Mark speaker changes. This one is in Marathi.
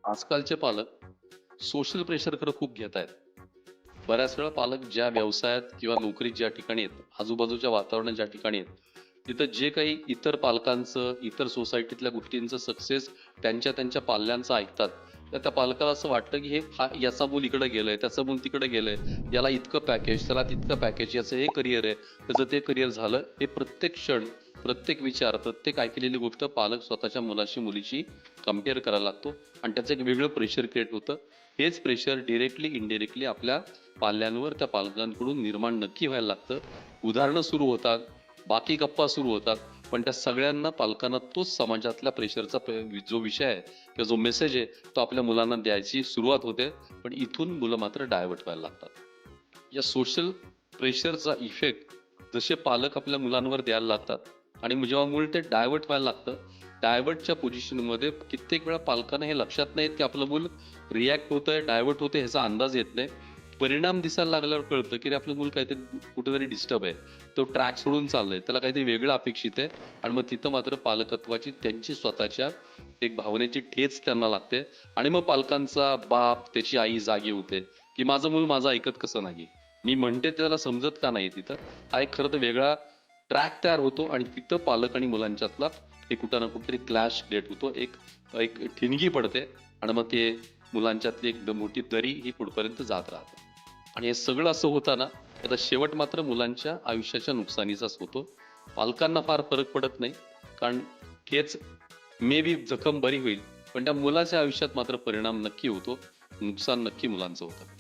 Speaker 1: आजकालचे पालक सोशल प्रेशर खरं खूप घेत आहेत. बऱ्याच वेळा पालक ज्या व्यवसायात किंवा नोकरीत ज्या ठिकाणी आहेत, आजूबाजूच्या वातावरणात ज्या ठिकाणी आहेत, तिथं जे काही इतर पालकांचं, इतर सोसायटीतल्या गोष्टींचं सक्सेस त्यांच्या त्यांच्या पाल्यांचं ऐकतात. तर त्या पालकाला असं वाटतं, की याचा मूल इकडे गेलंय, त्याचं मूल तिकडे गेलंय, याला इतकं पॅकेज, त्याला तितकं पॅकेज, याचं हे करिअर आहे, त्याचं ते करिअर झालं. हे प्रत्येक क्षण, प्रत्येक विचार, प्रत्येक ऐकलेली गोष्ट पालक स्वतःच्या मुलाशी, मुलीशी कंपेअर करायला लागतो आणि त्याचं एक वेगळं प्रेशर क्रिएट होतं. हेच प्रेशर डिरेक्टली इनडिरेक्टली आपल्या पाल्यांवर, त्या पालकांकडून निर्माण नक्की व्हायला लागतं. उदाहरणं सुरू होतात, बाकी गप्पा सुरू होतात, पण त्या सगळ्यांना पालकांना तोच समाजातल्या प्रेशरचा जो विषय आहे किंवा जो मेसेज आहे तो आपल्या मुलांना द्यायची सुरुवात होते. पण इथून मुलं मात्र डायव्हर्ट व्हायला लागतात. या सोशल प्रेशरचा इफेक्ट जसे पालक आपल्या मुलांवर द्यायला लागतात आणि जेव्हा मूल ते डायव्हर्ट व्हायला लागतं, डायव्हर्टच्या पोझिशनमध्ये कित्येक वेळा पालकांना हे लक्षात नाही की आपलं मूल रिॲक्ट होतंय, डायव्हर्ट होतंय ह्याचा अंदाज येत नाही. परिणाम दिसायला लागल्यावर कळतं की आपलं मूल काहीतरी कुठेतरी डिस्टर्ब आहे, तो ट्रॅक सोडून चाललंय, त्याला काहीतरी वेगळं अपेक्षित आहे. आणि मग तिथं मात्र पालकत्वाची त्यांची स्वतःच्या एक भावनेची ठेच त्यांना लागते आणि मग पालकांचा बाप, त्याची आई जागी होते की माझं मूल माझं ऐकत कसं नाही, मी म्हणते त्याला समजत का नाही. तिथं हा एक खरं तर वेगळा ट्रॅक तयार होतो आणि तिथं पालक आणि मुलांच्यातला एक कुठं ना कुठेतरी क्लॅश क्रिएट होतो, एक एक ठिणगी पडते आणि मग ते मुलांच्यातली एक मोठी दरी ही पुढपर्यंत जात राहते. आणि हे सगळं असं होताना त्याचा शेवट मात्र मुलांच्या आयुष्याच्या नुकसानीचाच होतो. पालकांना फार फरक पडत नाही, कारण हेच मे बी जखम बरी होईल, पण त्या मुलाच्या आयुष्यात मात्र परिणाम नक्की होतो, नुकसान नक्की मुलांचं होतं.